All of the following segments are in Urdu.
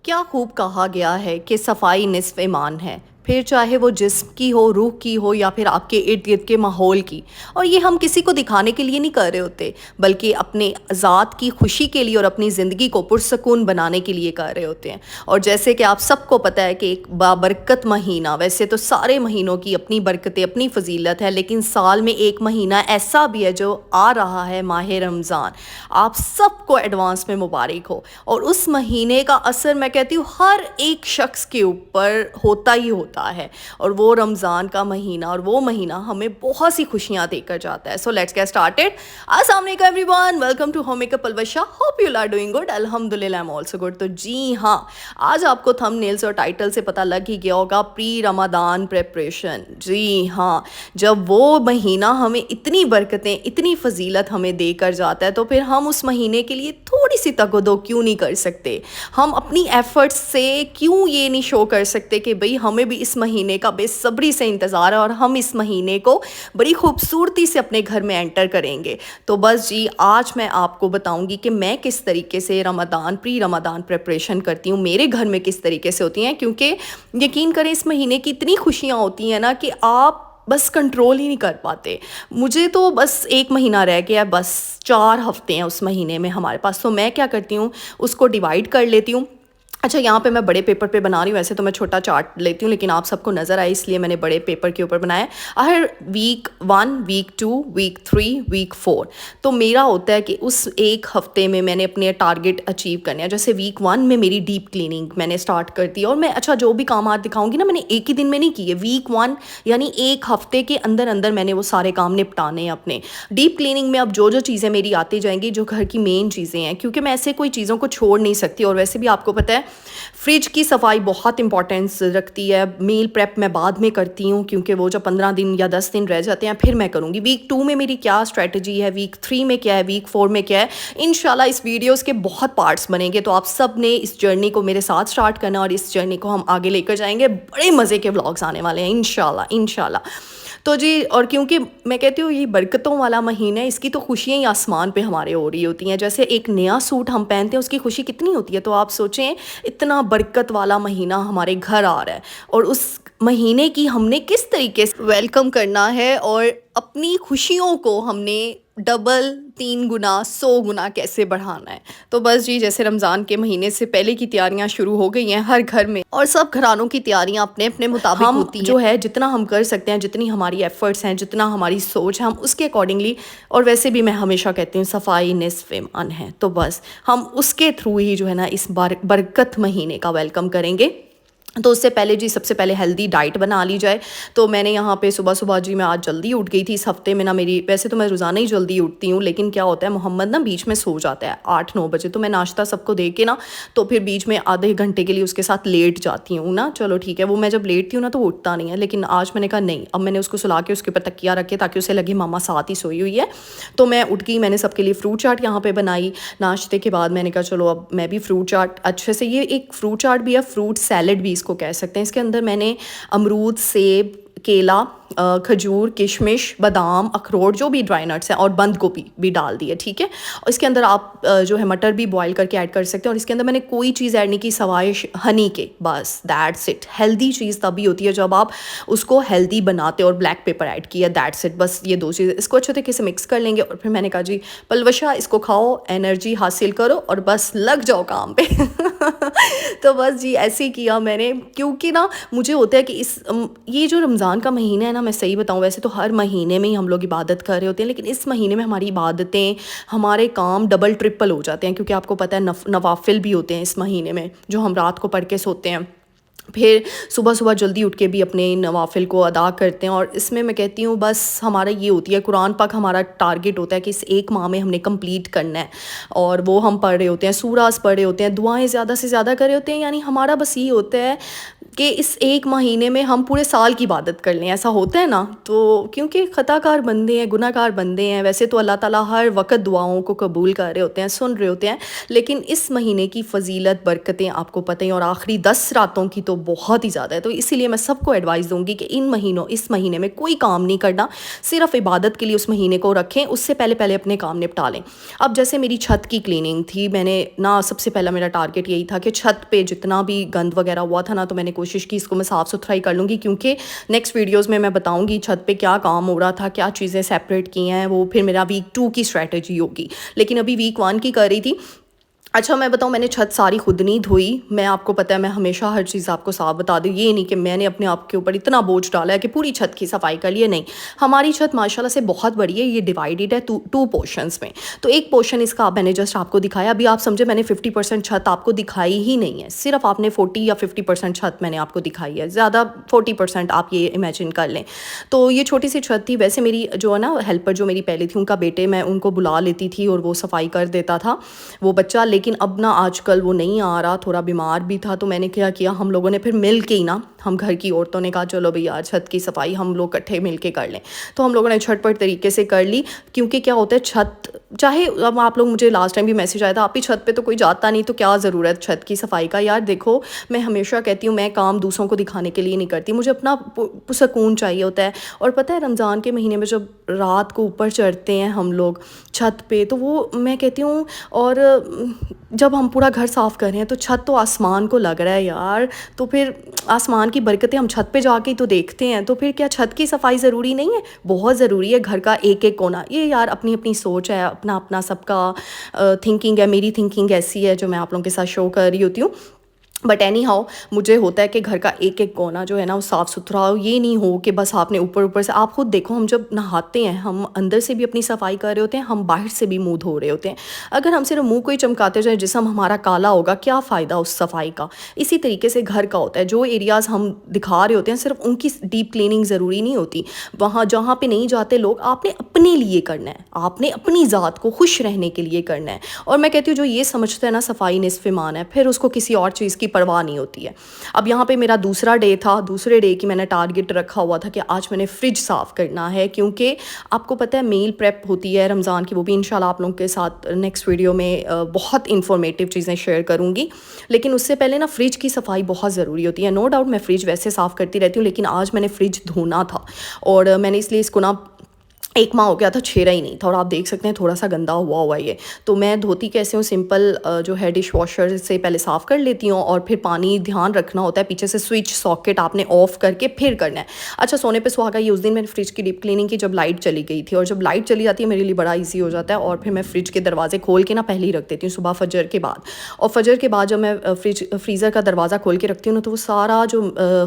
کیا خوب کہا گیا ہے کہ صفائی نصف ایمان ہے، پھر چاہے وہ جسم کی ہو، روح کی ہو یا پھر آپ کے ارد گرد کے ماحول کی۔ اور یہ ہم کسی کو دکھانے کے لیے نہیں کر رہے ہوتے، بلکہ اپنے ذات کی خوشی کے لیے اور اپنی زندگی کو پرسکون بنانے کے لیے کر رہے ہوتے ہیں۔ اور جیسے کہ آپ سب کو پتہ ہے کہ ایک بابرکت مہینہ، ویسے تو سارے مہینوں کی اپنی برکتیں، اپنی فضیلت ہے، لیکن سال میں ایک مہینہ ایسا بھی ہے جو آ رہا ہے، ماہ رمضان۔ آپ سب کو ایڈوانس میں مبارک ہو۔ اور اس مہینے کا اثر میں کہتی ہوں ہر ایک شخص کے اوپر ہوتا ہی ہوتا ہے، اور وہ رمضان کا مہینہ اور وہ مہینہ ہمیں بہت سی خوشیاں دے کر جاتا ہے۔ So let's get started. السلام علیکم everyone, welcome to home makeup Palwasha, hope you are doing good. الحمدللہ آئی ایم آلسو گڈ۔ تو جی ہاں، آج آپ کو تھم نیلز اور ٹائٹل سے پتہ لگ ہی گیا ہوگا، پری رمضان پریپریشن۔ جی ہاں، جب وہ مہینہ ہمیں اتنی برکتیں، اتنی فضیلت ہمیں دے کر جاتا ہے، تو پھر ہم اس مہینے کے لیے تھوڑی سی تگ و دو کیوں نہیں کر سکتے؟ ہم اپنی ایفرٹس سے کیوں یہ نہیں شو کر سکتے کہ بھئی ہمیں بھی اس مہینے کا بے صبری سے انتظار ہے اور ہم اس مہینے کو بڑی خوبصورتی سے اپنے گھر میں انٹر کریں گے؟ تو بس جی، آج میں آپ کو بتاؤں گی کہ میں کس طریقے سے پری رمضان پریپریشن کرتی ہوں، میرے گھر میں کس طریقے سے ہوتی ہیں، کیونکہ یقین کریں اس مہینے کی اتنی خوشیاں ہوتی ہیں نا کہ آپ بس کنٹرول ہی نہیں کر پاتے۔ مجھے تو بس ایک مہینہ رہ گیا، بس 4 ہفتے ہیں اس مہینے میں ہمارے پاس، تو میں کیا کرتی ہوں، اس کو ڈیوائڈ کر لیتی ہوں۔ اچھا، یہاں پہ میں بڑے پیپر پہ بنا رہی ہوں، ویسے تو میں چھوٹا چارٹ لیتی ہوں، لیکن آپ سب کو نظر آئے اس لیے میں نے بڑے پیپر کے اوپر بنایا ہے۔ ہر ویک 1، ویک 2، ویک 3، ویک 4، تو میرا ہوتا ہے کہ اس ایک ہفتے میں نے اپنے ٹارگٹ اچیو کرنے ہیں۔ جیسے ویک 1 میں میری ڈیپ کلیننگ میں نے اسٹارٹ کر دی، اور میں اچھا جو بھی کامات دکھاؤں گی نا، میں نے ایک ہی دن میں نہیں کیے۔ ویک 1 یعنی ایک ہفتے کے اندر اندر میں نے وہ سارے کام نپٹانے ہیں اپنے ڈیپ کلیننگ میں۔ اب جو چیزیں میری آتی جائیں گی، جو گھر کی مین چیزیں ہیں، کیونکہ میں ایسے کوئی چیزوں کو چھوڑ نہیں سکتی، اور ویسے بھی آپ کو پتہ ہے فریج کی صفائی بہت امپورٹنس رکھتی ہے۔ میل پریپ میں بعد میں کرتی ہوں، کیونکہ وہ جب 15 دن یا 10 دن رہ جاتے ہیں پھر میں کروں گی۔ ویک 2 میں میری کیا اسٹریٹجی ہے، ویک 3 میں کیا ہے، ویک 4 میں کیا ہے، انشاءاللہ اس ویڈیوز کے بہت پارٹس بنیں گے، تو آپ سب نے اس جرنی کو میرے ساتھ سٹارٹ کرنا، اور اس جرنی کو ہم آگے لے کر جائیں گے۔ بڑے مزے کے ولاگز آنے والے ہیں انشاءاللہ۔ تو جی، اور کیونکہ میں کہتی ہوں یہ برکتوں والا مہینہ ہے، اس کی تو خوشیاں ہی آسمان پہ ہمارے ہو رہی ہوتی ہیں۔ جیسے ایک نیا سوٹ ہم پہنتے ہیں، اس کی خوشی کتنی ہوتی ہے، تو آپ سوچیں اتنا برکت والا مہینہ ہمارے گھر آ رہا ہے، اور اس مہینے کی ہم نے کس طریقے سے ویلکم کرنا ہے، اور اپنی خوشیوں کو ہم نے ڈبل، 3 گنا، 100 گنا کیسے بڑھانا ہے۔ تو بس جی، جیسے رمضان کے مہینے سے پہلے کی تیاریاں شروع ہو گئی ہیں ہر گھر میں، اور سب گھرانوں کی تیاریاں اپنے اپنے مطابق ہوتی ہیں۔ جو ہے جتنا ہم کر سکتے ہیں، جتنی ہماری ایفرٹس ہیں، جتنا ہماری سوچ ہے، ہم اس کے اکارڈنگلی، اور ویسے بھی میں ہمیشہ کہتی ہوں صفائی نصف ایمان ہے، تو بس ہم اس کے تھرو ہی جو ہے نا اس برکت مہینے کا ویلکم کریں گے۔ تو اس سے پہلے جی، سب سے پہلے ہیلدی ڈائٹ بنا لی جائے۔ تو میں نے یہاں پہ صبح جی، میں آج جلدی اٹھ گئی تھی اس ہفتے میں نا، میری ویسے تو میں روزانہ ہی جلدی اٹھتی ہوں، لیکن کیا ہوتا ہے محمد نا بیچ میں سو جاتا ہے 8-9 بجے، تو میں ناشتہ سب کو دے کے نا، تو پھر بیچ میں آدھے گھنٹے کے لیے اس کے ساتھ لیٹ جاتی ہوں نا۔ چلو ٹھیک ہے، وہ میں جب لیٹتی ہوں نا تو وہ اٹھتا نہیں ہے، لیکن آج میں نے کہا نہیں، اب میں نے اس کو سلا کے اس کے اوپر تکیہ رکھے تاکہ اسے لگے ماما ساتھ ہی سوئی ہوئی ہے۔ تو میں اٹھ گئی، میں نے سب کے لیے فروٹ چاٹ یہاں پہ بنائی ناشتے کے بعد۔ میں نے کہا چلو اب میں بھی فروٹ چاٹ اچھے سے، یہ ایک فروٹ چاٹ بھی ہے، فروٹ سیلڈ بھی اس کو کہہ سکتے ہیں۔ اس کے اندر میں نے امرود، سیب، کیلا، کھجور، کشمش، بادام، اخروٹ، جو بھی ڈرائی نٹس ہیں، اور بند گوبھی بھی ڈال دی ہے، ٹھیک ہے۔ اور اس کے اندر آپ جو ہے مٹر بھی بوائل کر کے ایڈ کر سکتے ہیں، اور اس کے اندر میں نے کوئی چیز ایڈ نہیں کی سوائے ہنی کے، بس دیٹس اٹ۔ ہیلدی چیز تبھی ہوتی ہے جب آپ اس کو ہیلدی بناتے، اور بلیک پیپر ایڈ کیا، دیٹس اٹ۔ بس یہ 2 چیزیں اس کو اچھے طریقے سے مکس کر لیں گے، اور پھر میں نے کہا جی پلوشا اس کو کھاؤ، انرجی حاصل کرو، اور بس لگ جاؤ کام پہ۔ تو بس جی ایسے ہی کیا میں نے، کیونکہ نا مجھے ہوتا ہے کہ یہ جو رمضان کا مہینہ ہے نا، میں صحیح بتاؤں ویسے تو ہر مہینے میں ہی ہم لوگ عبادت کر رہے ہوتے ہیں، لیکن اس مہینے میں ہماری عبادتیں، ہمارے کام ڈبل ٹرپل ہو جاتے ہیں، کیونکہ آپ کو پتہ ہے نوافل بھی ہوتے ہیں اس مہینے میں جو ہم رات کو پڑھ کے سوتے ہیں، پھر صبح جلدی اٹھ کے بھی اپنے نوافل کو ادا کرتے ہیں۔ اور اس میں کہتی ہوں بس ہمارا یہ ہوتی ہے، قرآن پاک ہمارا ٹارگٹ ہوتا ہے کہ اس ایک ماہ میں ہم نے کمپلیٹ کرنا ہے، اور وہ ہم پڑھ رہے ہوتے ہیں، سوراز پڑھ رہے ہوتے ہیں، دعائیں زیادہ سے زیادہ کر رہے ہوتے ہیں، یعنی ہمارا بس یہ ہوتا ہے کہ اس ایک مہینے میں ہم پورے سال کی عبادت کر لیں. ایسا ہوتا ہے نا. تو کیونکہ خطا کار بندے ہیں, گناہ گار بندے ہیں. ویسے تو اللہ تعالیٰ ہر وقت دعاؤں کو قبول کر رہے ہوتے ہیں, سن رہے ہوتے ہیں, لیکن اس مہینے کی فضیلت برکتیں آپ کو پتہ ہیں, اور آخری 10 راتوں کی تو بہت ہی زیادہ ہے. تو اسی لیے میں سب کو ایڈوائز دوں گی کہ اس مہینے میں کوئی کام نہیں کرنا, صرف عبادت کے لیے اس مہینے کو رکھیں. اس سے پہلے اپنے کام نپٹا لیں. اب جیسے میری چھت کی کلیننگ تھی, میں نے نا سب سے پہلا میرا ٹارگیٹ یہی تھا کہ چھت پہ جتنا بھی گند وغیرہ ہوا تھا نا, تو میں نے کوشش کی اس کو میں صاف ستھرائی کر لوں گی, کیونکہ نیکسٹ ویڈیوز میں بتاؤں گی چھت پہ کیا کام ہو رہا تھا, کیا چیزیں سیپریٹ کی ہیں, وہ پھر میرا ویک 2 کی اسٹریٹجی ہوگی. لیکن ابھی ویک 1 کی کر رہی تھی. اچھا میں بتاؤں, میں نے چھت ساری خود نہیں دھوئی. میں آپ کو پتہ ہے میں ہمیشہ ہر چیز آپ کو صاف بتا دوں. یہ نہیں کہ میں نے اپنے آپ کے اوپر اتنا بوجھ ڈالا ہے کہ پوری چھت کی صفائی کر لی ہے, نہیں. ہماری چھت ماشاءاللہ سے بہت بڑی ہے, یہ ڈیوائیڈڈ ہے 2 پورشنز میں. تو ایک پورشن اس کا میں نے جسٹ آپ کو دکھایا. ابھی آپ سمجھے میں نے 50% چھت آپ کو دکھائی ہی نہیں ہے, صرف آپ نے 40 یا 50% چھت میں نے آپ کو دکھائی ہے, زیادہ 40% آپ یہ امیجن کر لیں. تو یہ چھوٹی سی چھت تھی. ویسے میری جو ہے نا ہیلپر جو میری پہلے تھی, ان کا بیٹے, میں ان کو بلا لیتی تھی اور وہ صفائی کر دیتا تھا وہ بچہ. لیکن اب نا آج کل وہ نہیں آ رہا, تھوڑا بیمار بھی تھا. تو میں نے کیا کیا, ہم لوگوں نے پھر مل کے ہی نا, ہم گھر کی عورتوں نے کہا چلو بھئی یار چھت کی صفائی ہم لوگ اکٹھے مل کے کر لیں. تو ہم لوگوں نے جھٹ پٹ طریقے سے کر لی. کیونکہ کیا ہوتا ہے چھت, چاہے اب آپ لوگ, مجھے لاسٹ ٹائم بھی میسیج آیا تھا آپ کی چھت پہ تو کوئی جاتا نہیں, تو کیا ضرورت چھت کی صفائی کا. یار دیکھو, میں ہمیشہ کہتی ہوں میں کام دوسروں کو دکھانے کے لیے نہیں کرتی, مجھے اپنا سکون چاہیے ہوتا ہے. اور پتہ ہے رمضان کے مہینے میں جب رات کو اوپر چڑھتے ہیں ہم لوگ چھت پہ, تو وہ میں کہتی ہوں, اور جب ہم پورا گھر صاف کر رہے ہیں تو چھت تو آسمان کو لگ رہا ہے یار. تو پھر آسمان کی برکتیں ہم چھت پہ جا کے ہی تو دیکھتے ہیں. تو پھر کیا چھت کی صفائی ضروری نہیں ہے؟ بہت ضروری ہے. گھر کا ایک ایک کونا, یہ یار اپنی اپنی سوچ ہے, اپنا اپنا سب کا تھنکنگ ہے. میری تھنکنگ ایسی ہے جو میں آپ لوگوں کے ساتھ شو کر رہی ہوتی ہوں. بٹ اینی ہاؤ مجھے ہوتا ہے کہ گھر کا ایک ایک کونا جو ہے نا وہ صاف ستھرا ہو. یہ نہیں ہو کہ بس آپ نے اوپر سے, آپ خود دیکھو ہم جب نہاتے ہیں ہم اندر سے بھی اپنی صفائی کر رہے ہوتے ہیں, ہم باہر سے بھی منہ دھو رہے ہوتے ہیں. اگر ہم صرف منہ کو ہی چمکاتے جائیں, جسم ہمارا کالا ہوگا, کیا فائدہ اس صفائی کا. اسی طریقے سے گھر کا ہوتا ہے, جو ایریاز ہم دکھا رہے ہوتے ہیں صرف ان کی ڈیپ کلیننگ ضروری نہیں ہوتی. وہاں جہاں پہ نہیں جاتے لوگ, آپ نے اپنے لیے کرنا ہے, آپ نے اپنی ذات کو خوش رہنے کے لیے کرنا ہے. اور میں کہتی ہوں جو یہ سمجھتا ہے نا صفائی نصف ایمان ہے, پھر اس کو کسی اور چیز کی پرواہ نہیں ہوتی ہے. اب یہاں پہ میرا دوسرا ڈے تھا. دوسرے ڈے کی میں نے ٹارگٹ رکھا ہوا تھا کہ آج میں نے فریج صاف کرنا ہے, کیونکہ آپ کو پتہ ہے میل پریپ ہوتی ہے رمضان کی, وہ بھی انشاءاللہ آپ لوگوں کے ساتھ نیکسٹ ویڈیو میں بہت انفارمیٹیو چیزیں شیئر کروں گی. لیکن اس سے پہلے نا فریج کی صفائی بہت ضروری ہوتی ہے. نو ڈاؤٹ میں فریج ویسے صاف کرتی رہتی ہوں, لیکن آج میں نے فریج دھونا تھا, اور میں نے اس لیے اس کو نا 1 ماہ ہو گیا تھا, چھیڑا ہی نہیں تھا. اور آپ دیکھ سکتے ہیں تھوڑا سا گندا ہوا یہ. تو میں دھوتی کیسے ہوں, سمپل جو ہے ڈش واشر سے پہلے صاف کر لیتی ہوں, اور پھر پانی دھیان رکھنا ہوتا ہے, پیچھے سے سوئچ ساکٹ آپ نے آف کر کے پھر کرنا ہے. اچھا سونے پہ سہاگا, یہ اس دن میں نے فریج کی ڈیپ کلیننگ کی جب لائٹ چلی گئی تھی. اور جب لائٹ چلی جاتی ہے میرے لیے بڑا ایزی ہو جاتا ہے, اور پھر میں فریج کے دروازے کھول کے نا پہلے ہی رکھ دیتی ہوں صبح فجر کے بعد. اور فجر کے بعد جب میں فریزر کا دروازہ کھول کے رکھتی ہوں نا, تو وہ سارا جو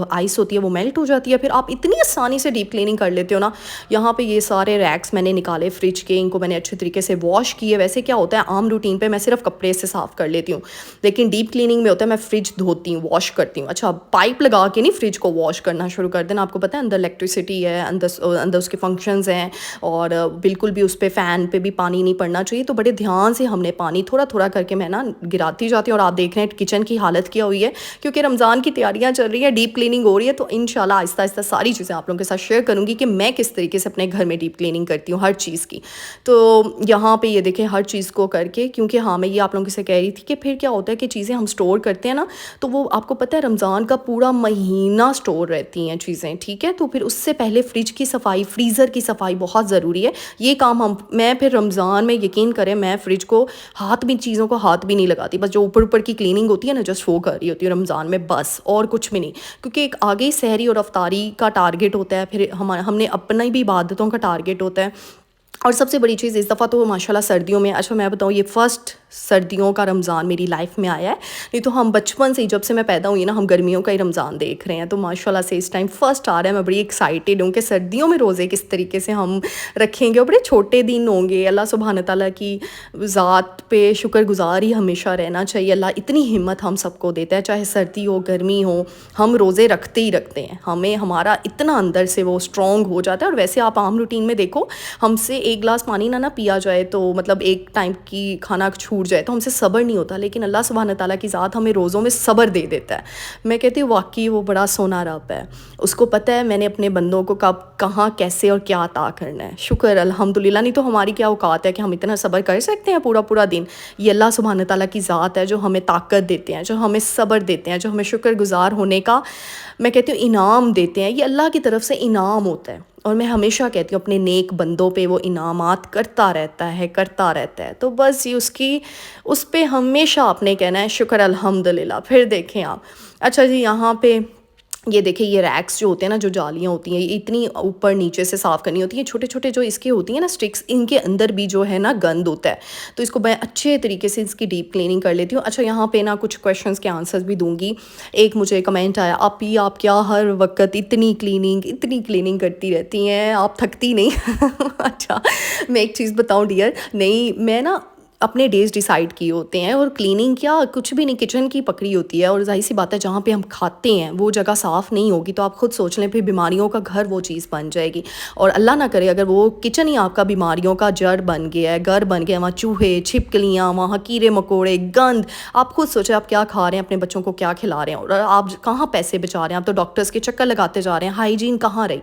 آئس ہوتی ہے وہ میلٹ ہو جاتی ہے. پھر آپ اتنی آسانی سے ڈیپ کلیننگ کر لیتے ہو نا. یہاں پہ یہ سارے ریکس میں نے نکالے فریج کے, ان کو میں نے اچھے طریقے سے واش کیے. ویسے کیا ہوتا ہے عام روٹین پہ میں صرف کپڑے سے صاف کر لیتی ہوں, لیکن ڈیپ کلیننگ میں ہوتا ہے میں فریج دھوتی ہوں, واش کرتی ہوں. اچھا پائپ لگا کے نہیں فریج کو واش کرنا شروع کر دینا. آپ کو پتہ ہے اندر الیکٹریسٹی ہے, اندر اس کے فنکشنز ہیں, اور بالکل بھی اس پہ فین پہ بھی پانی نہیں پڑنا چاہیے. تو بڑے دھیان سے ہم نے پانی تھوڑا تھوڑا کر کے میں نا گراتی جاتی ہوں. اور آپ دیکھ رہے ہیں کچن کی حالت کیا ہوئی ہے, کیونکہ رمضان کی تیاریاں چل رہی ہیں, ڈیپ کلیننگ ہو رہی ہے. تو انشاءاللہ آہستہ آہستہ ساری چیزیں آپ لوگوں کے ساتھ شیئر کروں گی کہ میں کس طریقے سے اپنے گھر میں ڈیپ کلیننگ کرتی ہوں ہر چیز کی. تو یہاں پہ یہ دیکھیں ہر چیز کو کر کے, کیونکہ ہاں میں یہ آپ لوگوں سے کہہ رہی تھی کہ پھر کیا ہوتا ہے کہ چیزیں ہم سٹور کرتے ہیں نا, تو وہ آپ کو پتہ ہے رمضان کا پورا مہینہ سٹور رہتی ہیں چیزیں, ٹھیک ہے. تو پھر اس سے پہلے فریج کی صفائی, فریزر کی صفائی بہت ضروری ہے. یہ کام میں پھر رمضان میں یقین کریں میں فریج کو چیزوں کو ہاتھ بھی نہیں لگاتی, بس جو اوپر کی کلیننگ ہوتی ہے نا جسٹ وہ کر رہی ہوتی ہے رمضان میں, بس اور کچھ بھی نہیں. کیونکہ ایک آگے سحری اور افطاری کا ٹارگٹ ہوتا ہے, پھر ہم نے اپنا بھی عبادتوں کا ٹارگٹ ہوتا ہے. اور سب سے بڑی چیز اس دفعہ تو ماشاءاللہ سردیوں میں, اچھا میں بتاؤں یہ فرسٹ سردیوں کا رمضان میری لائف میں آیا ہے. نہیں تو ہم بچپن سے ہی جب سے میں پیدا ہوئی نا ہم گرمیوں کا ہی رمضان دیکھ رہے ہیں. تو ماشاءاللہ سے اس ٹائم فرسٹ آ رہا ہے. میں بڑی ایکسائٹیڈ ہوں کہ سردیوں میں روزے کس طریقے سے ہم رکھیں گے, اور بڑے چھوٹے دن ہوں گے. اللہ سبحانہ تعالیٰ کی ذات پہ شکر گزار ہی ہمیشہ رہنا چاہیے. اللہ اتنی ہمت ہم سب کو دیتا ہے, چاہے سردی ہو گرمی ہو, ہم روزے رکھتے ہی رکھتے ہیں. ہمارا اتنا اندر سے وہ اسٹرانگ ہو جاتا ہے. اور ویسے آپ عام روٹین میں دیکھو, ہم سے ایک گلاس پانی نہ پیا جائے تو مطلب ایک ٹائم کی کھانا چھوٹ جائے تو ہم سے صبر نہیں ہوتا، لیکن اللہ سبحانہ تعالیٰ کی ذات ہمیں روزوں میں صبر دے دیتا ہے. میں کہتی ہوں واقعی وہ بڑا سونا رب ہے، اس کو پتہ ہے میں نے اپنے بندوں کو کب کہاں کیسے اور کیا عطا کرنا ہے. شکر الحمدللہ. نہیں تو ہماری کیا اوقات ہے کہ ہم اتنا صبر کر سکتے ہیں پورا پورا دن. یہ اللہ سبحانہ تعالیٰ کی ذات ہے جو ہمیں طاقت دیتے ہیں، جو ہمیں صبر دیتے ہیں، جو ہمیں شکر گزار ہونے کا میں کہتی ہوں انعام دیتے ہیں. یہ اللہ کی طرف سے انعام ہوتا ہے، اور میں ہمیشہ کہتی ہوں اپنے نیک بندوں پہ وہ انعامات کرتا رہتا ہے کرتا رہتا ہے. تو بس یہ اس پہ ہمیشہ آپ نے کہنا ہے شکر الحمدللہ. پھر دیکھیں آپ، اچھا جی یہاں پہ یہ دیکھیں یہ ریکس جو ہوتے ہیں نا، جو جالیاں ہوتی ہیں، یہ اتنی اوپر نیچے سے صاف کرنی ہوتی ہیں. چھوٹے چھوٹے جو اس کے ہوتی ہیں نا سٹکس، ان کے اندر بھی جو ہے نا گند ہوتا ہے، تو اس کو میں اچھے طریقے سے اس کی ڈیپ کلیننگ کر لیتی ہوں. اچھا یہاں پہ نا کچھ کویشچنس کے آنسرز بھی دوں گی. ایک مجھے کمنٹ آیا، آپ کیا ہر وقت اتنی کلیننگ کرتی رہتی ہیں، آپ تھکتی نہیں؟ اچھا میں ایک چیز بتاؤں ڈیئر، نہیں میں نا اپنے ڈیز ڈیسائیڈ کیے ہوتے ہیں، اور کلیننگ کیا کچھ بھی نہیں، کچن کی پکڑی ہوتی ہے. اور ظاہر سی بات ہے جہاں پہ ہم کھاتے ہیں وہ جگہ صاف نہیں ہوگی تو آپ خود سوچ لیں پھر بیماریوں کا گھر وہ چیز بن جائے گی. اور اللہ نہ کرے اگر وہ کچن ہی آپ کا بیماریوں کا جڑ بن گیا ہے، گھر بن گیا، وہاں چوہے چھپکلیاں، وہاں کیڑے مکوڑے، گند، آپ خود سوچیں آپ کیا کھا رہے ہیں، اپنے بچوں کو کیا کھلا رہے ہیں، اور آپ کہاں پیسے بچا رہے ہیں. آپ تو ڈاکٹرز کے چکر لگاتے جا رہے ہیں، ہائیجین کہاں رہی.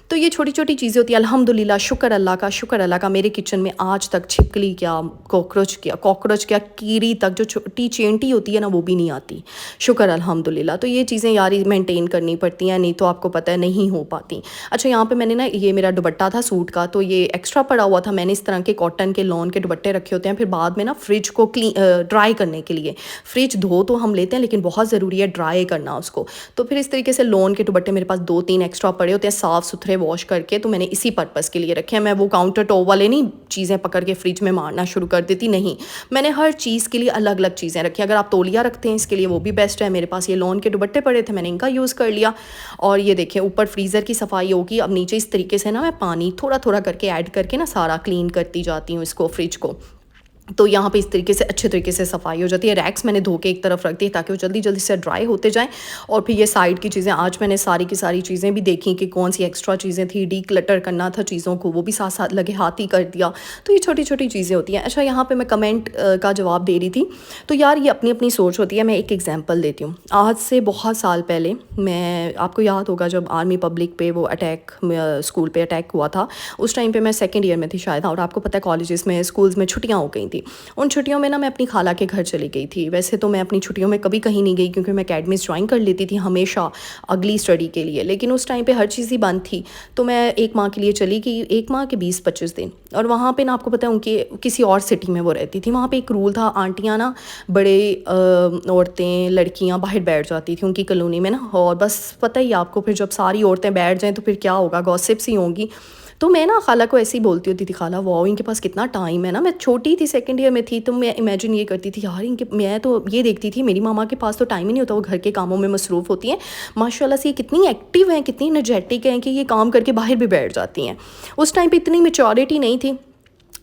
تو یہ چھوٹی چھوٹی چیزیں ہوتی ہیں. الحمدللہ شکر اللہ کا میرے کچن میں آج تک چھپکلی کیا، کاکروچ کیا، کیڑی تک جو چھوٹی چینٹی ہوتی ہے نا وہ بھی نہیں آتی. شکر الحمدللہ. تو یہ چیزیں یاری مینٹین کرنی پڑتی ہیں، نہیں تو آپ کو پتہ ہے نہیں ہو پاتی. اچھا یہاں پہ میں نے نا یہ میرا دوپٹہ تھا سوٹ کا، تو یہ ایکسٹرا پڑا ہوا تھا. میں نے اس طرح کے کاٹن کے لون کے دوپٹے رکھے ہوتے ہیں، پھر بعد میں نا فریج کو ڈرائی کرنے کے لیے. فریج دھو تو ہم لیتے ہیں لیکن بہت ضروری ہے ڈرائی کرنا اس کو. تو پھر اس طریقے سے لون کے دوپٹے میرے پاس 2-3 ایکسٹرا پڑے ہوتے ہیں صاف ستھرے واش کر کے، تو میں نے اسی پرپس کے لیے رکھے ہیں. میں وہ کاؤنٹر ٹاپ والے نہیں چیزیں پکڑ کے فریج میں مارنا شروع کر دیتی، نہیں، میں نے ہر چیز کے لیے الگ الگ چیزیں رکھی. اگر آپ تولیہ رکھتے ہیں اس کے لیے وہ بھی بیسٹ ہے. میرے پاس یہ لون کے دوپٹے پڑے تھے، میں نے ان کا یوز کر لیا. اور یہ دیکھیں اوپر فریزر کی صفائی ہوگی. اب نیچے اس طریقے سے نا میں پانی تھوڑا تھوڑا کر کے ایڈ کر کے نا سارا کلین کرتی جاتی ہوں اس کو، فریج کو. تو یہاں پہ اس طریقے سے اچھے طریقے سے صفائی ہو جاتی ہے. ریکس میں نے دھو کے ایک طرف رکھ دی تاکہ وہ جلدی جلدی سے ڈرائی ہوتے جائیں. اور پھر یہ سائڈ کی چیزیں آج میں نے ساری کی ساری چیزیں بھی دیکھیں کہ کون سی ایکسٹرا چیزیں تھی، ڈی کلٹر کرنا تھا چیزوں کو، وہ بھی ساتھ ساتھ لگے ہاتھ ہی کر دیا. تو یہ چھوٹی چھوٹی چیزیں ہوتی ہیں. اچھا یہاں پہ میں کمنٹ کا جواب دے رہی تھی، تو یار یہ اپنی اپنی سوچ ہوتی ہے. میں ایک ایگزامپل دیتی ہوں. آج سے بہت سال پہلے میں، آپ کو یاد ہوگا جب آرمی پبلک پہ وہ اٹیک، اسکول پہ اٹیک ہوا تھا، اس ٹائم پہ میں 2nd ایئر میں تھی شاید. اور آپ کو پتہ ہے کالجز میں اسکولز میں چھٹیاں ہو گئی تھیں. ان چھٹیوں میں نا میں اپنی خالہ کے گھر چلی گئی تھی. ویسے تو میں اپنی چھٹیوں میں کبھی کہیں نہیں گئی کیونکہ میں اکیڈمیز جوائن کر لیتی تھی ہمیشہ اگلی اسٹڈی کے لیے، لیکن اس ٹائم پہ ہر چیز ہی بند تھی. تو میں 1 ماہ کے لیے چلی گئی، 1 ماہ کے 20-25 دن. اور وہاں پہ نا آپ کو پتہ ہے ان کے کسی اور سٹی میں وہ رہتی تھی. وہاں پہ ایک رول تھا، آنٹیاں نا بڑے عورتیں لڑکیاں باہر بیٹھ جاتی تھیں ان کی کالونی میں نا. اور بس پتہ ہی آپ کو پھر جب ساری عورتیں بیٹھ جائیں تو پھر کیا ہوگا، گوسپس ہی ہوں گی. تو میں نا خالہ کو ایسے ہی بولتی ہوتی تھی، خالہ واؤ ان کے پاس کتنا ٹائم ہے نا. میں چھوٹی تھی 2nd ایئر میں تھی، تو میں امیجن یہ کرتی تھی یار میں تو یہ دیکھتی تھی میری ماما کے پاس تو ٹائم ہی نہیں ہوتا، وہ گھر کے کاموں میں مصروف ہوتی ہیں. ماشاء اللہ سے یہ کتنی ایکٹیو ہیں، کتنی انرجیٹک ہیں کہ یہ کام کر کے باہر بھی بیٹھ جاتی ہیں. اس ٹائم پہ اتنی میچورٹی نہیں تھی.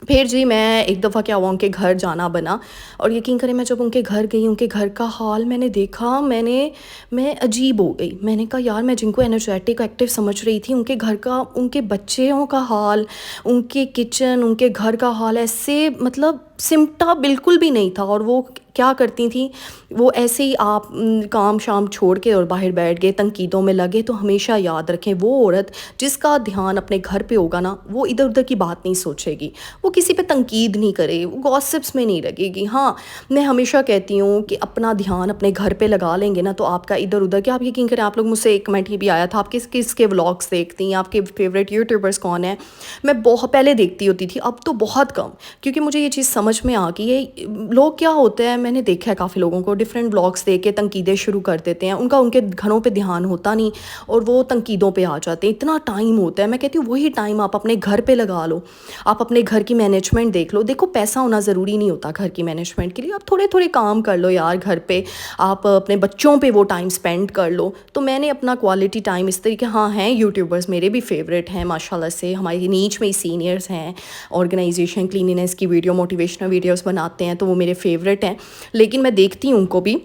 پھر جی میں ایک دفعہ کیا ہوا ان کے گھر جانا بنا، اور یقین کریں میں جب ان کے گھر گئی، ان کے گھر کا حال میں نے دیکھا، میں عجیب ہو گئی. میں نے کہا یار میں جن کو انرجیٹک ایکٹیو سمجھ رہی تھی، ان کے گھر کا، ان کے بچوں کا حال، ان کے کچن، ان کے گھر کا حال ایسے مطلب سمٹا بالکل بھی نہیں تھا. اور وہ کیا کرتی تھیں، وہ ایسے ہی آپ کام شام چھوڑ کے اور باہر بیٹھ گئے، تنقیدوں میں لگے. تو ہمیشہ یاد رکھیں وہ عورت جس کا دھیان اپنے گھر پہ ہوگا نا، وہ ادھر ادھر کی بات نہیں سوچے گی، وہ کسی پہ تنقید نہیں کرے، وہ گوسپس میں نہیں لگے گی. ہاں میں ہمیشہ کہتی ہوں کہ اپنا دھیان اپنے گھر پہ لگا لیں گے نا تو آپ کا ادھر ادھر کیا. آپ یقین کریں آپ لوگ مجھ سے ایک کمنٹ یہ بھی آیا تھا، آپ کس کس کے ولاگس دیکھتی ہیں، آپ کے فیوریٹ یوٹیوبرس کون ہیں. میں بہت پہلے دیکھتی ہوتی تھی، اب تو بہت کم، کیونکہ مجھے یہ چیز سمجھ میں آ گئی ہے. لوگ کیا ہوتا ہے، میں نے دیکھا ہے کافی لوگوں کو ڈفرینٹ ولاگس دیکھ کے تنقیدیں شروع کر دیتے ہیں، ان کے گھروں پہ دھیان ہوتا نہیں اور وہ تنقیدوں پہ آ جاتے ہیں. اتنا ٹائم ہوتا ہے، میں کہتی ہوں وہی ٹائم آپ اپنے گھر پہ لگا لو، آپ اپنے گھر کی مینجمنٹ دیکھ لو. دیکھو پیسہ ہونا ضروری نہیں ہوتا گھر کی مینجمنٹ کے لیے، آپ تھوڑے تھوڑے کام کر لو یار گھر پہ، آپ اپنے بچوں پہ وہ ٹائم سپینڈ کر لو. تو میں نے اپنا کوالٹی ٹائم اس طریقے، ہاں ہیں یوٹیوبرز میرے بھی فیوریٹ ہیں ماشاء اللہ سے، ہماری نیچ میں سینئرز ہیں، آرگنائزیشن کلیننس کی ویڈیو موٹیویشنل ویڈیوز بناتے ہیں، تو وہ میرے فیوریٹ ہیں. لیکن میں دیکھتی ہوں ان کو بھی،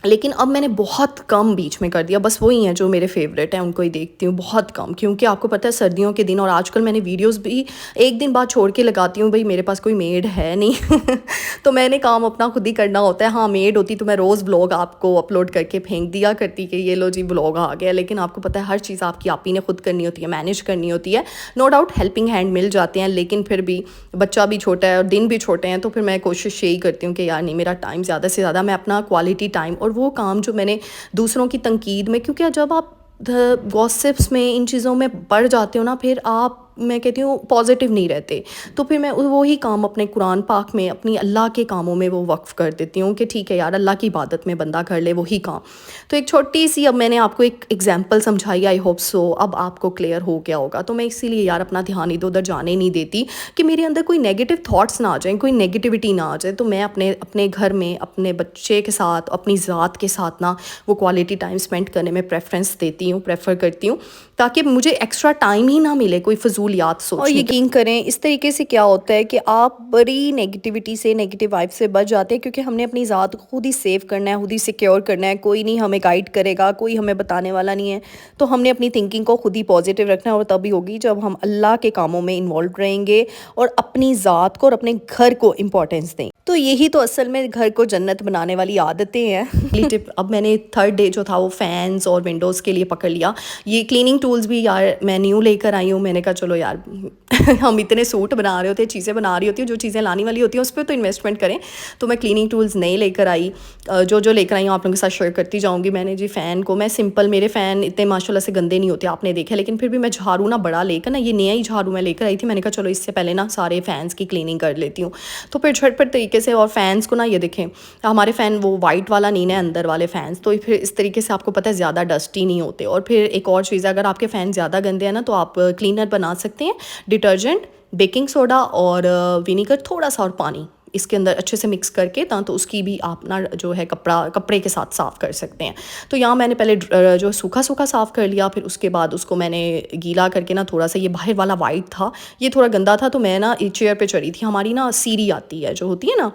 لیکن اب میں نے بہت کم بیچ میں کر دیا، بس وہی ہیں جو میرے فیوریٹ ہیں ان کو ہی دیکھتی ہوں بہت کم، کیونکہ آپ کو پتہ ہے سردیوں کے دن، اور آج کل میں نے ویڈیوز بھی ایک دن بعد چھوڑ کے لگاتی ہوں، بھئی میرے پاس کوئی میڈ ہے نہیں تو میں نے کام اپنا خود ہی کرنا ہوتا ہے. ہاں میڈ ہوتی تو میں روز بلاگ آپ کو اپلوڈ کر کے پھینک دیا کرتی کہ یہ لو جی بلاگ آ گیا، لیکن آپ کو پتہ ہے ہر چیز آپ کی آپ ہی نے خود کرنی ہوتی ہے، مینیج کرنی ہوتی ہے. نو ڈاؤٹ ہیلپنگ ہینڈ مل جاتے ہیں، لیکن پھر بھی بچہ بھی چھوٹا ہے اور دن بھی چھوٹے ہیں، تو پھر میں کوشش یہی کرتی ہوں کہ یار نہیں، میرا ٹائم زیادہ سے زیادہ میں اپنا کوالٹی ٹائم، اور وہ کام جو میں نے دوسروں کی تنقید میں، کیونکہ جب آپ گوسپس میں ان چیزوں میں پڑ جاتے ہو نا، پھر آپ میں کہتی ہوں پازیٹیو نہیں رہتے، تو پھر میں وہی کام اپنے قرآن پاک میں، اپنی اللہ کے کاموں میں وہ وقف کر دیتی ہوں کہ ٹھیک ہے یار، اللہ کی عبادت میں بندہ کر لے وہی کام. تو ایک چھوٹی سی اب میں نے آپ کو ایک ایگزامپل سمجھائی، آئی ہوپ سو اب آپ کو کلیئر ہو گیا ہوگا. تو میں اسی لیے یار اپنا دھیان ادھر ادھر جانے نہیں دیتی کہ میرے اندر کوئی نیگیٹو تھاٹس نہ آ جائیں، کوئی نیگیٹیوٹی نہ آ جائے. تو میں اپنے گھر میں اپنے بچے کے ساتھ، اپنی ذات کے ساتھ نا وہ کوالٹی ٹائم اسپینڈ کرنے میں پریفر کرتی ہوں، تاکہ مجھے ایکسٹرا ٹائم ہی نہ ملے کوئی فضولیات سوچنے. اور یقین کریں اس طریقے سے کیا ہوتا ہے کہ آپ بڑی نیگیٹیوٹی سے، نیگیٹیو وائب سے بچ جاتے ہیں، کیونکہ ہم نے اپنی ذات کو خود ہی سیو کرنا ہے، خود ہی سیکیور کرنا ہے. کوئی نہیں ہمیں گائیڈ کرے گا، کوئی ہمیں بتانے والا نہیں ہے. تو ہم نے اپنی تھنکنگ کو خود ہی پازیٹیو رکھنا ہے، اور تبھی ہوگی جب ہم اللہ کے کاموں میں انوالو رہیں گے اور اپنی ذات کو اور اپنے گھر کو امپورٹنس دیں. تو یہی تو اصل میں گھر کو جنت بنانے والی عادتیں ہیں. اب میں نے تھرڈ ڈے جو تھا وہ فینس اور ونڈوز کے لیے پکڑ لیا. یہ کلیننگ ٹولز بھی یار میں نیو لے کر آئی ہوں. میں نے کہا چلو یار ہم اتنے سوٹ بنا رہے ہوتے ہیں، چیزیں بنا رہی ہوتی ہیں، جو چیزیں لانے والی ہوتی ہیں اس پہ تو انویسٹمنٹ کریں. تو میں کلیننگ ٹولز نئے لے کر آئی، جو لے کر آئی ہوں آپ لوگوں کے ساتھ شیئر کرتی جاؤں گی. میں نے جی فین کو میں سمپل، میرے فین اتنے ماشاء اللہ سے گندے نہیں ہوتے آپ نے دیکھا، لیکن پھر بھی میں جھاڑو نا بڑا لے کر نا، یہ نیا ہی جھاڑو میں لے کر آئی تھی. میں نے کہا چلو اس سے پہلے نا سارے فینس کی کلیننگ کر لیتی ہوں. تو پھر جھٹپٹ طریقے سے، اور فینس کو نا یہ دیکھیں ہمارے فین وہ وائٹ والا نہیں ہے، اندر والے فینس، تو پھر اس طریقے سے آپ کو پتہ ہے زیادہ ڈسٹی نہیں ہوتے. اور پھر ایک اور چیز ہے، اگر آپ کے فین زیادہ گندے ہیں نا تو آپ کلینر بنا سکتے ہیں. ڈٹرجنٹ، بیکنگ سوڈا اور ونیگر، تھوڑا سا اور پانی اس کے اندر اچھے سے مکس کر کے، تو اس کی بھی آپ نا جو ہے کپڑے کے ساتھ صاف کر سکتے ہیں. تو یہاں میں نے پہلے جو سوکھا صاف کر لیا، پھر اس کے بعد اس کو میں نے گیلا کر کے نا تھوڑا سا، یہ باہر والا وائٹ تھا یہ تھوڑا گندا تھا، تو میں نا چیئر پہ چڑھی تھی، ہماری نا سیڑھی آتی ہے جو ہوتی ہے نا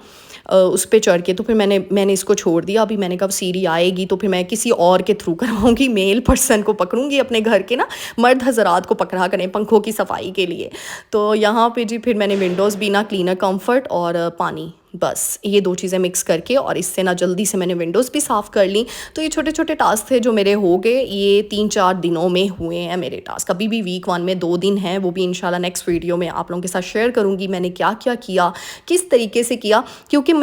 اس پہ چڑھ کے، تو پھر میں نے اس کو چھوڑ دیا. ابھی میں نے کہا سیڑھی آئے گی تو پھر میں کسی اور کے تھرو کرواؤں گی، میل پرسن کو پکڑوں گی، اپنے گھر کے نا مرد حضرات کو پکڑا کریں پنکھوں کی صفائی کے لیے. تو یہاں پہ جی پھر میں نے ونڈوز بھی نا کلینر کمفرٹ اور پانی، بس یہ دو چیزیں مکس کر کے، اور اس سے نا جلدی سے میں نے ونڈوز بھی صاف کر لی. تو یہ چھوٹے چھوٹے ٹاسک تھے جو میرے ہو گئے، یہ 3-4 دنوں میں ہوئے ہیں میرے ٹاسک. ابھی بھی ویک 1 میں 2 دن ہیں، وہ بھی انشاءاللہ نیکسٹ ویڈیو میں آپ لوگوں کے ساتھ شیئر کروں گی میں نے کیا کیا، کس طریقے سے کیا. کیونکہ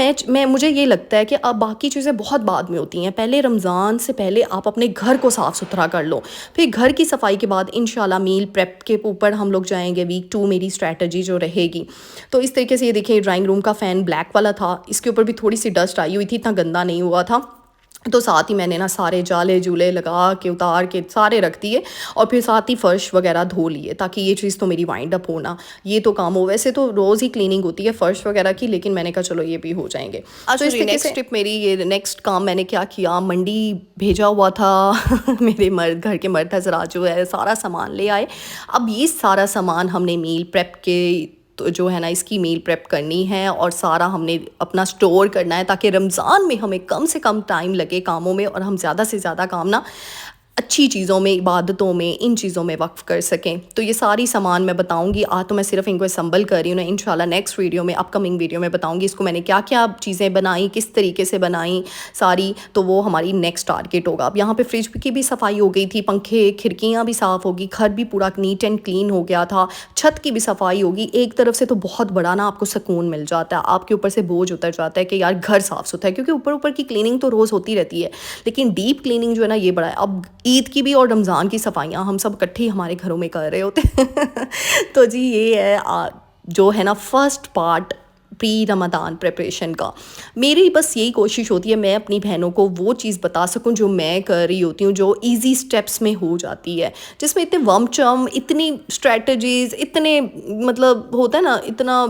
مجھے یہ لگتا ہے کہ اب باقی چیزیں بہت بعد میں ہوتی ہیں. پہلے رمضان سے پہلے آپ اپنے گھر کو صاف ستھرا کر لو، پھر گھر کی صفائی کے بعد انشاءاللہ میل پریپ کے اوپر ہم لوگ جائیں گے. ویک 2 میری اسٹریٹجی جو رہے گی. تو اس طریقے سے یہ دیکھیں ڈرائنگ روم کا فین بلیک والا تھا، اس کے اوپر بھی تھوڑی سی ڈسٹ آئی ہوئی تھی، اتنا گندا نہیں ہوا تھا. تو ساتھ ہی میں نے نا سارے جالے جولے لگا کے اتار کے سارے رکھ دیے، اور پھر ساتھ ہی فرش وغیرہ دھو لیے، تاکہ یہ چیز تو میری وائنڈ اپ ہونا، یہ تو کام ہو. ویسے تو روز ہی کلیننگ ہوتی ہے فرش وغیرہ کی، لیکن میں نے کہا چلو یہ بھی ہو جائیں گے. اچھا جی نیکسٹ ٹپ میری، یہ نیکسٹ کام میں نے کیا کیا، منڈی بھیجا ہوا تھا میرے گھر کے مرد حضرات جو ہے سارا سامان لے آئے. اب یہ سارا سامان ہم نے میل پریپ کے تو جو ہے نا اس کی میل پریپ کرنی ہے، اور سارا ہم نے اپنا سٹور کرنا ہے، تاکہ رمضان میں ہمیں کم سے کم ٹائم لگے کاموں میں، اور ہم زیادہ سے زیادہ کام نا اچھی چیزوں میں، عبادتوں میں، ان چیزوں میں وقف کر سکیں. تو یہ ساری سامان میں بتاؤں گی. تو میں صرف ان کو اسمبل کر رہی ہوں نا، انشاءاللہ نیکسٹ ویڈیو میں، اپ کمنگ ویڈیو میں بتاؤں گی اس کو میں نے کیا کیا چیزیں بنائیں، کس طریقے سے بنائیں ساری. تو وہ ہماری نیکسٹ ٹارگیٹ ہوگا. اب یہاں پہ فریج کی بھی صفائی ہو گئی تھی، پنکھے کھڑکیاں بھی صاف ہوگی، گھر بھی پورا نیٹ اینڈ کلین ہو گیا تھا، چھت کی بھی صفائی ہوگی. ایک طرف سے تو بہت بڑا نا آپ کو سکون مل جاتا ہے، آپ کے اوپر سے بوجھ اتر جاتا ہے کہ یار گھر صاف ستھرا ہے. کیونکہ اوپر کی کلیننگ تو روز ہوتی رہتی ہے، لیکن ڈیپ کلیننگ جو ہے نا یہ بڑا ہے. اب عید کی بھی اور رمضان کی صفائیاں ہم سب اکٹھے ہمارے گھروں میں کر رہے ہوتے تو جی یہ ہے جو ہے نا فرسٹ پارٹ پری رمضان پریپریشن کا. میری بس یہی کوشش ہوتی ہے میں اپنی بہنوں کو وہ چیز بتا سکوں جو میں کر رہی ہوتی ہوں، جو ایزی سٹیپس میں ہو جاتی ہے، جس میں اتنے وم چم، اتنی اسٹریٹجیز، اتنے مطلب ہوتا ہے نا اتنا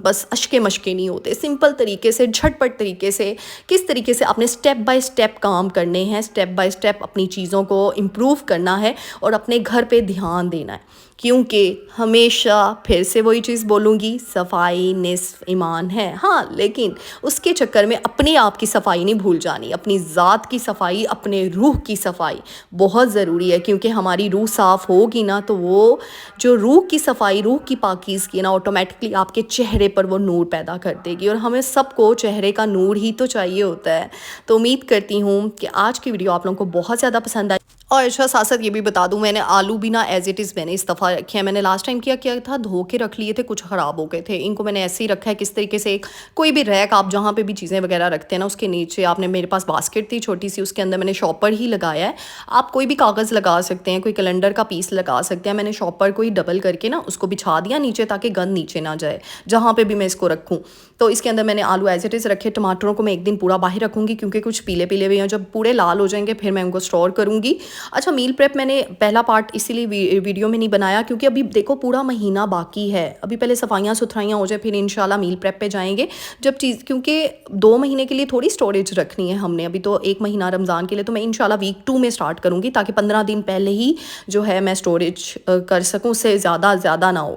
بس اشکے مشکے نہیں ہوتے. سمپل طریقے سے، جھٹپٹ طریقے سے، کس طریقے سے آپ نے اسٹیپ بائی اسٹیپ کام کرنے ہیں، اسٹیپ بائی اسٹیپ اپنی چیزوں کو امپروو کرنا ہے اور اپنے گھر پہ دھیان دینا ہے. کیونکہ ہمیشہ پھر سے وہی چیز بولوں گی، صفائی نصف ایمان ہے. ہاں لیکن اس کے چکر میں اپنے آپ کی صفائی نہیں بھول جانی، اپنی ذات کی صفائی، اپنے روح کی صفائی بہت ضروری ہے. کیونکہ ہماری روح صاف ہوگی نا تو وہ جو روح کی صفائی، روح کی پاکیزگی نا آٹومیٹکلی آپ کے چہرے پر وہ نور پیدا کر دے گی. اور ہمیں سب کو چہرے کا نور ہی تو چاہیے ہوتا ہے. تو امید کرتی ہوں کہ آج کی ویڈیو آپ لوگوں کو بہت زیادہ پسند آئی. اور اچھا ساتھ ساتھ یہ بھی بتا دوں، میں نے آلو بھی نا ایز اٹ از میں نے اس دفعہ رکھے ہیں. میں نے لاسٹ ٹائم کیا تھا، دھو کے رکھ لیے تھے، کچھ خراب ہو گئے تھے. ان کو میں نے ایسے ہی رکھا ہے کس طریقے سے، کوئی بھی ریک آپ جہاں پہ بھی چیزیں وغیرہ رکھتے ہیں نا اس کے نیچے آپ نے، میرے پاس باسکٹ تھی چھوٹی سی، اس کے اندر میں نے شاپر ہی لگایا ہے. آپ کوئی بھی کاغذ لگا سکتے ہیں، کوئی کیلنڈر کا پیس لگا سکتے ہیں. میں نے شاپر کو ہی ڈبل کر کے نا اس کو بچھا دیا نیچے تاکہ گند نیچے نہ جائے جہاں پہ بھی میں اس کو رکھوں. تو اس کے اندر میں نے آلو ایز اٹ از رکھے. ٹماٹروں کو میں ایک دن پورا باہر رکھوں گی کیونکہ کچھ پیلے پیلے ہوئے ہیں، جب پورے لال ہو جائیں گے پھر میں ان کو اسٹور کروں گی. اچھا میل پریپ میں نے پہلا پارٹ اسی لیے ویڈیو میں نہیں بنایا کیونکہ ابھی دیکھو پورا مہینہ باقی ہے. ابھی پہلے صفائیاں ستھرائیاں ہو جائیں پھر انشاءاللہ میل پریپ پہ جائیں گے جب چیز، کیونکہ 2 مہینے کے لیے تھوڑی اسٹوریج رکھنی ہے ہم نے. ابھی تو 1 مہینہ رمضان کے لیے، تو میں انشاءاللہ ویک 2 میں اسٹارٹ کروں گی تاکہ 15 دن پہلے ہی جو ہے میں اسٹوریج کر سکوں، اس سے زیادہ نہ ہو.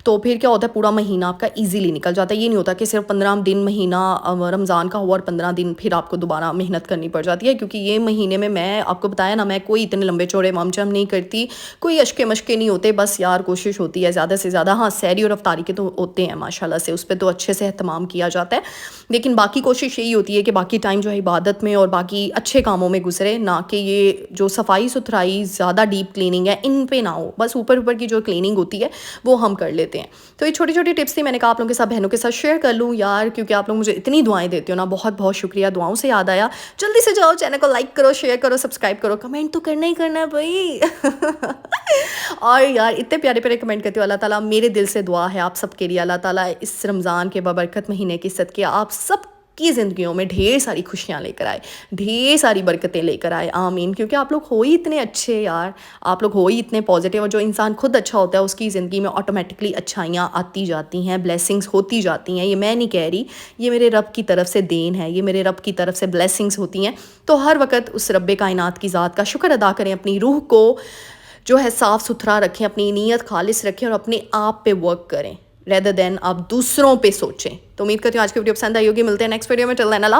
تو پھر کیا ہوتا ہے پورا مہینہ آپ کا ایزیلی نکل جاتا ہے. یہ نہیں ہوتا کہ صرف 15 دن مہینہ رمضان کا ہوا اور 15 دن پھر آپ کو دوبارہ محنت کرنی پڑ جاتی ہے. کیونکہ یہ مہینے میں آپ کو بتایا نا، میں کوئی اتنے لمبے چوڑے مم چم نہیں کرتی، کوئی اشکے مشکے نہیں ہوتے. بس یار کوشش ہوتی ہے زیادہ سے زیادہ. ہاں سحری اور افطاری کے تو ہوتے ہیں ماشاءاللہ سے، اس پہ تو اچھے سے اہتمام کیا جاتا ہے. لیکن باقی کوشش یہی ہوتی ہے کہ باقی ٹائم جو ہے عبادت میں اور باقی اچھے کاموں میں گزرے، نہ کہ یہ جو صفائی ستھرائی زیادہ ڈیپ کلیننگ ہے ان پہ نہ ہو. بس اوپر کی جو کلیننگ ہوتی ہے وہ ہم کر لیتے ہیں. تو یہ چھوٹی چھوٹی ٹپس تھی، میں نے کہا آپ لوگوں کے ساتھ بہنوں کے ساتھ شیئر کر لوں یار، کیونکہ آپ لوگ مجھے اتنی دعائیں دیتے ہو نا، بہت بہت شکریہ. دعاؤں سے یاد آیا، جلدی سے جاؤ چینل کو لائک کرو، شیئر کرو، سبسکرائب کرو، کمنٹ تو کرنا ہی کرنا ہے بھائی. اور یار اتنے پیارے پیارے کمنٹ کرتے ہو. اللہ تعالیٰ میرے دل سے دعا ہے آپ سب کے لیے، اللہ تعالیٰ اس رمضان کے بابرکت مہینے کے صدقے آپ سب کی زندگیوں میں ڈھیر ساری خوشیاں لے کر آئے، ڈھیر ساری برکتیں لے کر آئے. آمین. کیونکہ آپ لوگ ہو ہی اتنے اچھے یار، آپ لوگ ہو ہی اتنے پازیٹیو، اور جو انسان خود اچھا ہوتا ہے اس کی زندگی میں آٹومیٹکلی اچھائیاں آتی جاتی ہیں، بلیسنگز ہوتی جاتی ہیں. یہ میں نہیں کہہ رہی، یہ میرے رب کی طرف سے دین ہے، یہ میرے رب کی طرف سے بلیسنگز ہوتی ہیں. تو ہر وقت اس رب کائنات کی ذات کا شکر ادا کریں، اپنی روح کو جو ہے صاف ستھرا رکھیں، اپنی نیت خالص رکھیں اور اپنے آپ پہ ورک کریں rather than آپ دوسروں پہ سوچیں. تو امید کرتی ہوں آج کی ویڈیو پسند آئی ہوگی. ملتے ہیں نیکسٹ ویڈیو میں. ٹل دین اللہ.